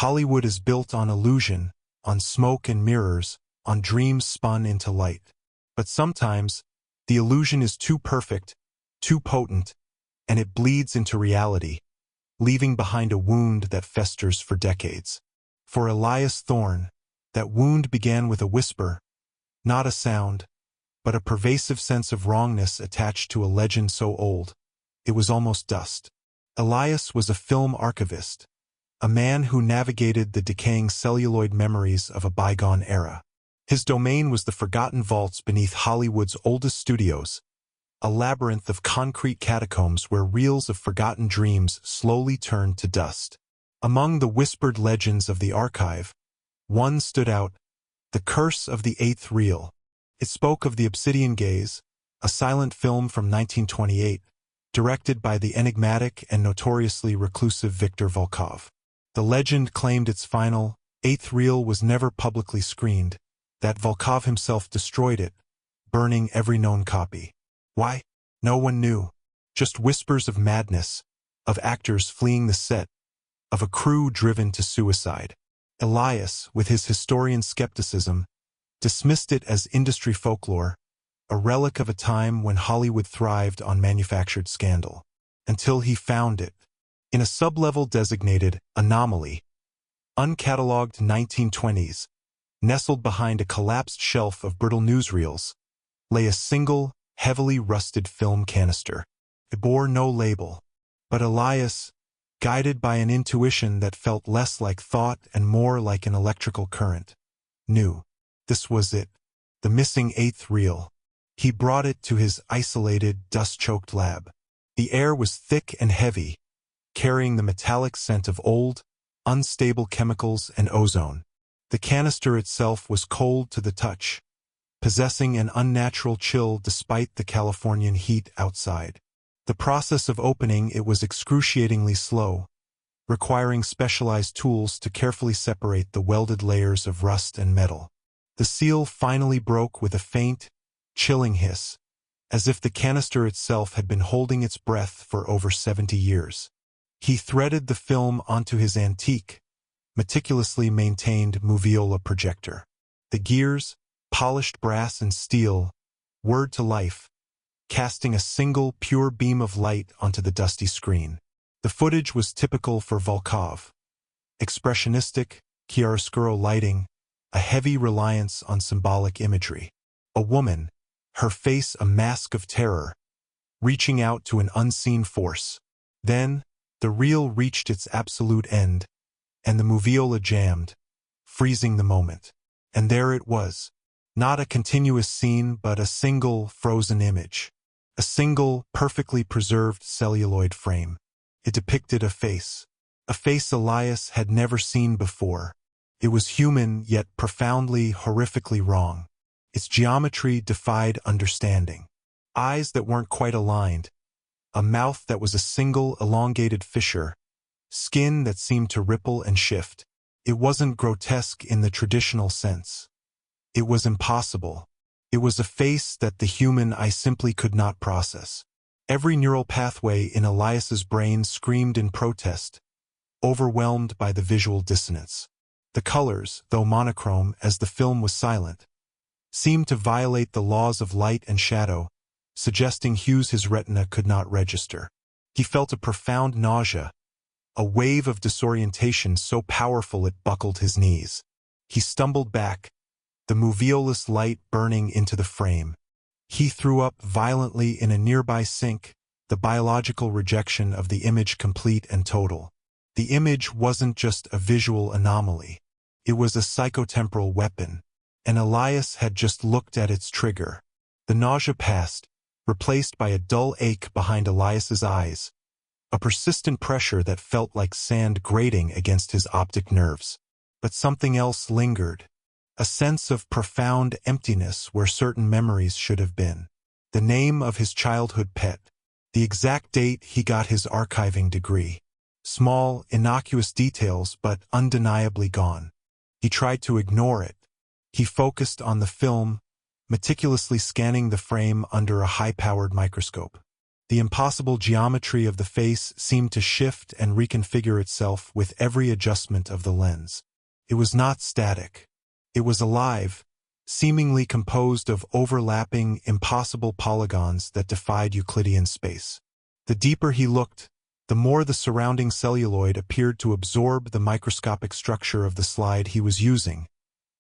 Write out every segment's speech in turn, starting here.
Hollywood is built on illusion, on smoke and mirrors, on dreams spun into light. But sometimes, the illusion is too perfect, too potent, and it bleeds into reality, leaving behind a wound that festers for decades. For Elias Thorne, that wound began with a whisper, not a sound, but a pervasive sense of wrongness attached to a legend so old, it was almost dust. Elias was a film archivist, a man who navigated the decaying celluloid memories of a bygone era. His domain was the forgotten vaults beneath Hollywood's oldest studios, a labyrinth of concrete catacombs where reels of forgotten dreams slowly turned to dust. Among the whispered legends of the archive, one stood out, The Curse of the Eighth Reel. It spoke of the Obsidian Gaze, a silent film from 1928, directed by the enigmatic and notoriously reclusive Viktor Volkov. The legend claimed its final, eighth reel was never publicly screened, that Volkov himself destroyed it, burning every known copy. Why? No one knew. Just whispers of madness, of actors fleeing the set, of a crew driven to suicide. Elias, with his historian skepticism, dismissed it as industry folklore, a relic of a time when Hollywood thrived on manufactured scandal. Until he found it. In a sublevel designated anomaly, uncatalogued 1920s, nestled behind a collapsed shelf of brittle newsreels, lay a single, heavily rusted film canister. It bore no label, but Elias, guided by an intuition that felt less like thought and more like an electrical current, knew. This was it, the missing eighth reel. He brought it to his isolated, dust-choked lab. The air was thick and heavy, carrying the metallic scent of old, unstable chemicals and ozone. The canister itself was cold to the touch, possessing an unnatural chill despite the Californian heat outside. The process of opening it was excruciatingly slow, requiring specialized tools to carefully separate the welded layers of rust and metal. The seal finally broke with a faint, chilling hiss, as if the canister itself had been holding its breath for over 70 years. He threaded the film onto his antique, meticulously maintained moviola projector. The gears, polished brass and steel, whirred to life, casting a single pure beam of light onto the dusty screen. The footage was typical for Volkov. Expressionistic, chiaroscuro lighting, a heavy reliance on symbolic imagery. A woman, her face a mask of terror, reaching out to an unseen force. Then, the reel reached its absolute end, and the moviola jammed, freezing the moment. And there it was. Not a continuous scene, but a single, frozen image. A single, perfectly preserved celluloid frame. It depicted a face Elias had never seen before. It was human, yet profoundly, horrifically wrong. Its geometry defied understanding. Eyes that weren't quite aligned, a mouth that was a single, elongated fissure, skin that seemed to ripple and shift. It wasn't grotesque in the traditional sense. It was impossible. It was a face that the human eye simply could not process. Every neural pathway in Elias's brain screamed in protest, overwhelmed by the visual dissonance. The colors, though monochrome as the film was silent, seemed to violate the laws of light and shadow, suggesting hues his retina could not register. He felt a profound nausea, a wave of disorientation so powerful it buckled his knees. He stumbled back, the moviolous light burning into the frame. He threw up violently in a nearby sink, the biological rejection of the image complete and total. The image wasn't just a visual anomaly. It was a psycho-temporal weapon, and Elias had just looked at its trigger. The nausea passed, replaced by a dull ache behind Elias's eyes, a persistent pressure that felt like sand grating against his optic nerves. But something else lingered, a sense of profound emptiness where certain memories should have been. The name of his childhood pet, the exact date he got his archiving degree. Small, innocuous details, but undeniably gone. He tried to ignore it. He focused on the film, meticulously scanning the frame under a high-powered microscope. The impossible geometry of the face seemed to shift and reconfigure itself with every adjustment of the lens. It was not static. It was alive, seemingly composed of overlapping, impossible polygons that defied Euclidean space. The deeper he looked, the more the surrounding celluloid appeared to absorb the microscopic structure of the slide he was using,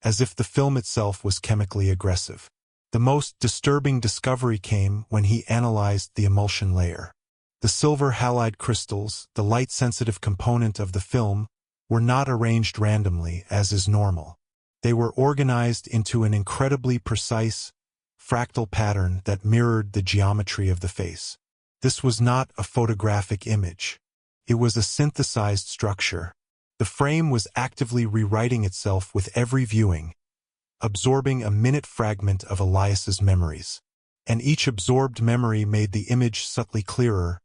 as if the film itself was chemically aggressive. The most disturbing discovery came when he analyzed the emulsion layer. The silver halide crystals, the light-sensitive component of the film, were not arranged randomly, as is normal. They were organized into an incredibly precise, fractal pattern that mirrored the geometry of the face. This was not a photographic image. It was a synthesized structure. The frame was actively rewriting itself with every viewing, absorbing a minute fragment of Elias's memories. And each absorbed memory made the image subtly clearer,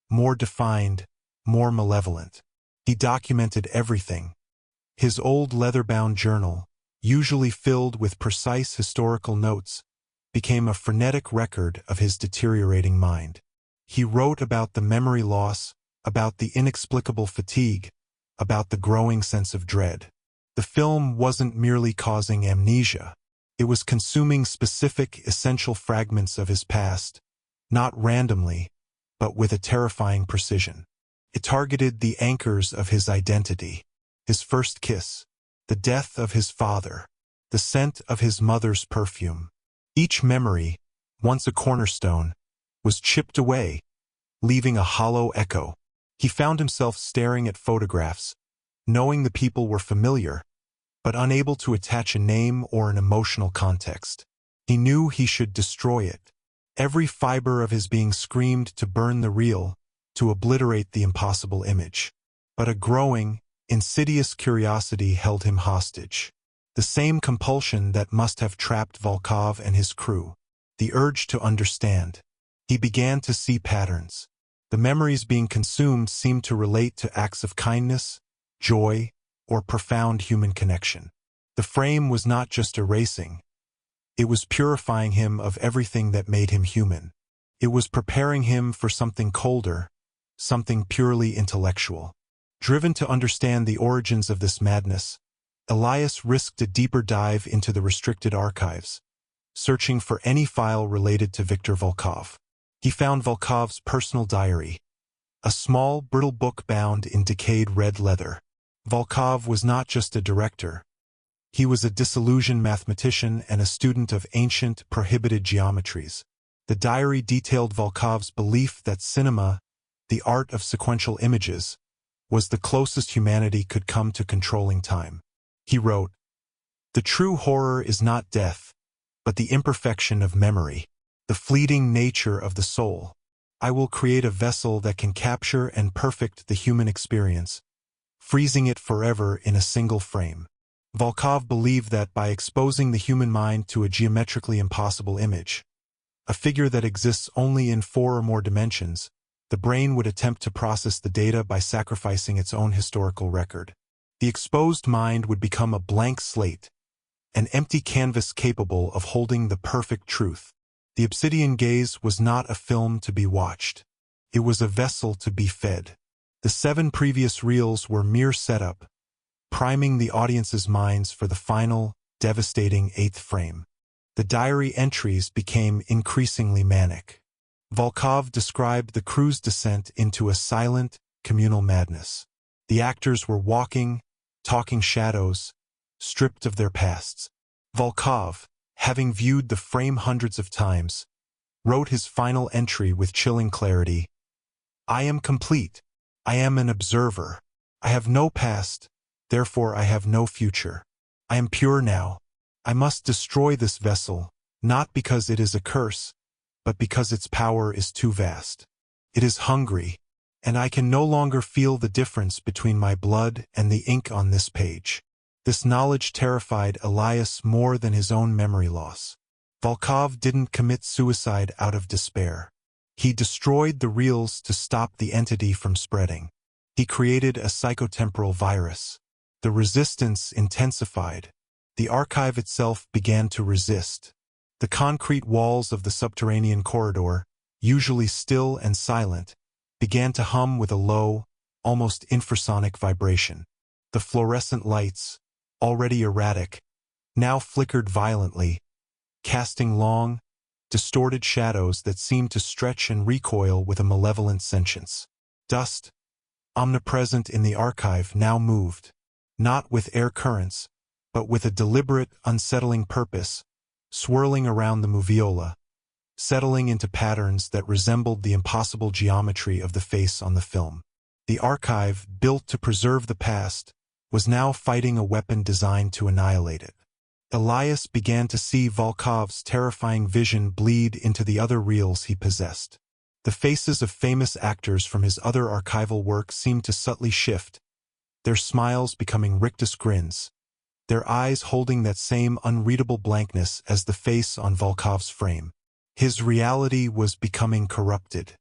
more defined, more malevolent. He documented everything. His old leather-bound journal, usually filled with precise historical notes, became a frenetic record of his deteriorating mind. He wrote about the memory loss, about the inexplicable fatigue, about the growing sense of dread. The film wasn't merely causing amnesia. It was consuming specific, essential fragments of his past, not randomly, but with a terrifying precision. It targeted the anchors of his identity: his first kiss, the death of his father, the scent of his mother's perfume. Each memory, once a cornerstone, was chipped away, leaving a hollow echo. He found himself staring at photographs, knowing the people were familiar, but unable to attach a name or an emotional context. He knew he should destroy it. Every fiber of his being screamed to burn the real, to obliterate the impossible image. But a growing, insidious curiosity held him hostage. The same compulsion that must have trapped Volkov and his crew. The urge to understand. He began to see patterns. The memories being consumed seemed to relate to acts of kindness, joy, or profound human connection. The frame was not just erasing. It was purifying him of everything that made him human. It was preparing him for something colder, something purely intellectual. Driven to understand the origins of this madness, Elias risked a deeper dive into the restricted archives, searching for any file related to Viktor Volkov. He found Volkov's personal diary, a small, brittle book bound in decayed red leather. Volkov was not just a director. He was a disillusioned mathematician and a student of ancient, prohibited geometries. The diary detailed Volkov's belief that cinema, the art of sequential images, was the closest humanity could come to controlling time. He wrote, "The true horror is not death, but the imperfection of memory, the fleeting nature of the soul. I will create a vessel that can capture and perfect the human experience, freezing it forever in a single frame." Volkov believed that by exposing the human mind to a geometrically impossible image, a figure that exists only in 4 or more dimensions, the brain would attempt to process the data by sacrificing its own historical record. The exposed mind would become a blank slate, an empty canvas capable of holding the perfect truth. The Obsidian Gaze was not a film to be watched. It was a vessel to be fed. The 7 previous reels were mere setup, priming the audience's minds for the final, devastating 8th frame. The diary entries became increasingly manic. Volkov described the crew's descent into a silent, communal madness. The actors were walking, talking shadows, stripped of their pasts. Volkov, having viewed the frame hundreds of times, wrote his final entry with chilling clarity: "I am complete. I am an observer. I have no past, therefore I have no future. I am pure now. I must destroy this vessel, not because it is a curse, but because its power is too vast. It is hungry, and I can no longer feel the difference between my blood and the ink on this page." This knowledge terrified Elias more than his own memory loss. Volkov didn't commit suicide out of despair. He destroyed the reels to stop the entity from spreading. He created a psycho-temporal virus. The resistance intensified. The archive itself began to resist. The concrete walls of the subterranean corridor, usually still and silent, began to hum with a low, almost infrasonic vibration. The fluorescent lights, already erratic, now flickered violently, casting long, distorted shadows that seemed to stretch and recoil with a malevolent sentience. Dust, omnipresent in the archive, now moved, not with air currents, but with a deliberate, unsettling purpose, swirling around the moviola, settling into patterns that resembled the impossible geometry of the face on the film. The archive, built to preserve the past, was now fighting a weapon designed to annihilate it. Elias began to see Volkov's terrifying vision bleed into the other reels he possessed. The faces of famous actors from his other archival work seemed to subtly shift, their smiles becoming rictus grins, their eyes holding that same unreadable blankness as the face on Volkov's frame. His reality was becoming corrupted.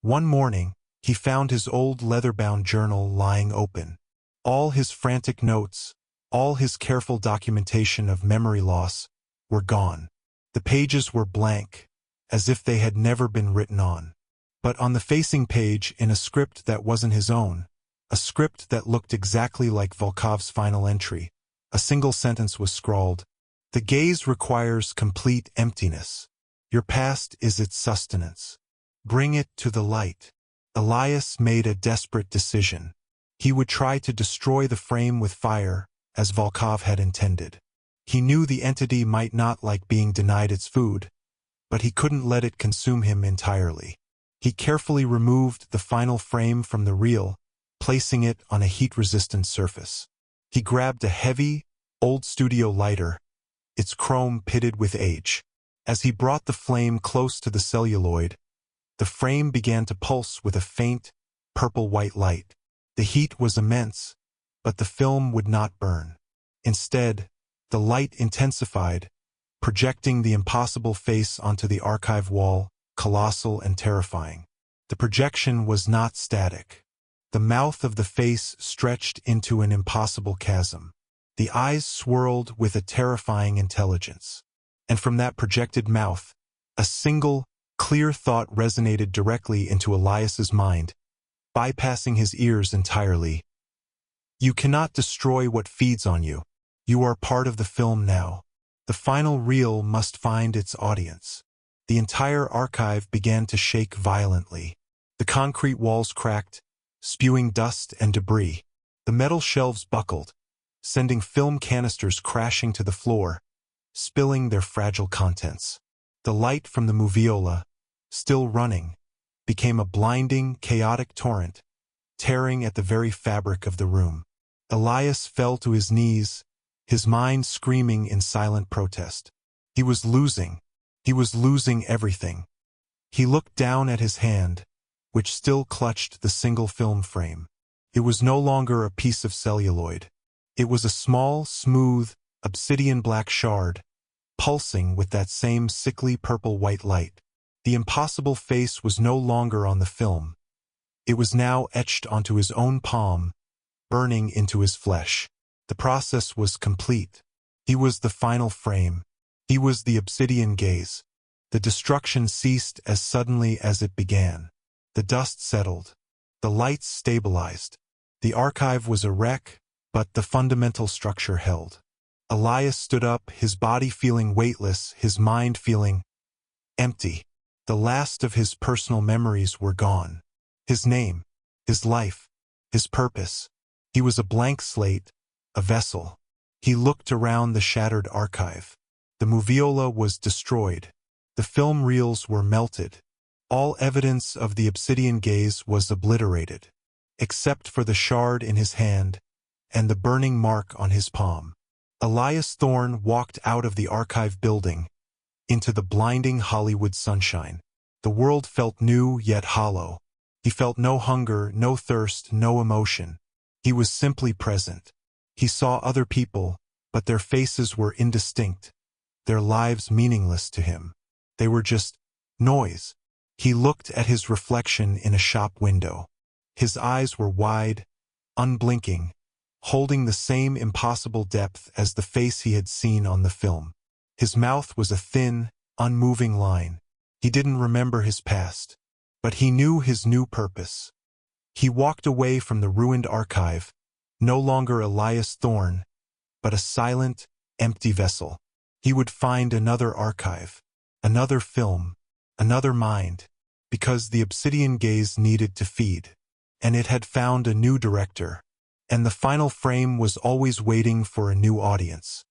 One morning, he found his old leather-bound journal lying open. All his frantic notes, all his careful documentation of memory loss, were gone. The pages were blank, as if they had never been written on. But on the facing page, in a script that wasn't his own, a script that looked exactly like Volkov's final entry, a single sentence was scrawled: "The gaze requires complete emptiness. Your past is its sustenance. Bring it to the light." Elias made a desperate decision. He would try to destroy the frame with fire, as Volkov had intended. He knew the entity might not like being denied its food, but he couldn't let it consume him entirely. He carefully removed the final frame from the reel, placing it on a heat-resistant surface. He grabbed a heavy, old studio lighter, its chrome pitted with age. As he brought the flame close to the celluloid, the frame began to pulse with a faint, purple-white light. The heat was immense, but the film would not burn. Instead, the light intensified, projecting the impossible face onto the archive wall, colossal and terrifying. The projection was not static. The mouth of the face stretched into an impossible chasm. The eyes swirled with a terrifying intelligence. And from that projected mouth, a single, clear thought resonated directly into Elias's mind, bypassing his ears entirely. "You cannot destroy what feeds on you. You are part of the film now. The final reel must find its audience." The entire archive began to shake violently. The concrete walls cracked, spewing dust and debris. The metal shelves buckled, sending film canisters crashing to the floor, spilling their fragile contents. The light from the moviola, still running, became a blinding, chaotic torrent, tearing at the very fabric of the room. Elias fell to his knees, his mind screaming in silent protest. He was losing. He was losing everything. He looked down at his hand, which still clutched the single film frame. It was no longer a piece of celluloid. It was a small, smooth, obsidian black shard, pulsing with that same sickly purple-white light. The impossible face was no longer on the film. It was now etched onto his own palm, burning into his flesh. The process was complete. He was the final frame. He was the Obsidian Gaze. The destruction ceased as suddenly as it began. The dust settled. The lights stabilized. The archive was a wreck, but the fundamental structure held. Elias stood up, his body feeling weightless, his mind feeling empty. The last of his personal memories were gone. His name, his life, his purpose. He was a blank slate, a vessel. He looked around the shattered archive. The moviola was destroyed. The film reels were melted. All evidence of the Obsidian Gaze was obliterated, except for the shard in his hand and the burning mark on his palm. Elias Thorne walked out of the archive building, into the blinding Hollywood sunshine. The world felt new yet hollow. He felt no hunger, no thirst, no emotion. He was simply present. He saw other people, but their faces were indistinct, their lives meaningless to him. They were just noise. He looked at his reflection in a shop window. His eyes were wide, unblinking, holding the same impossible depth as the face he had seen on the film. His mouth was a thin, unmoving line. He didn't remember his past, but he knew his new purpose. He walked away from the ruined archive, no longer Elias Thorne, but a silent, empty vessel. He would find another archive, another film, another mind, because the Obsidian Gaze needed to feed. And it had found a new director, and the final frame was always waiting for a new audience.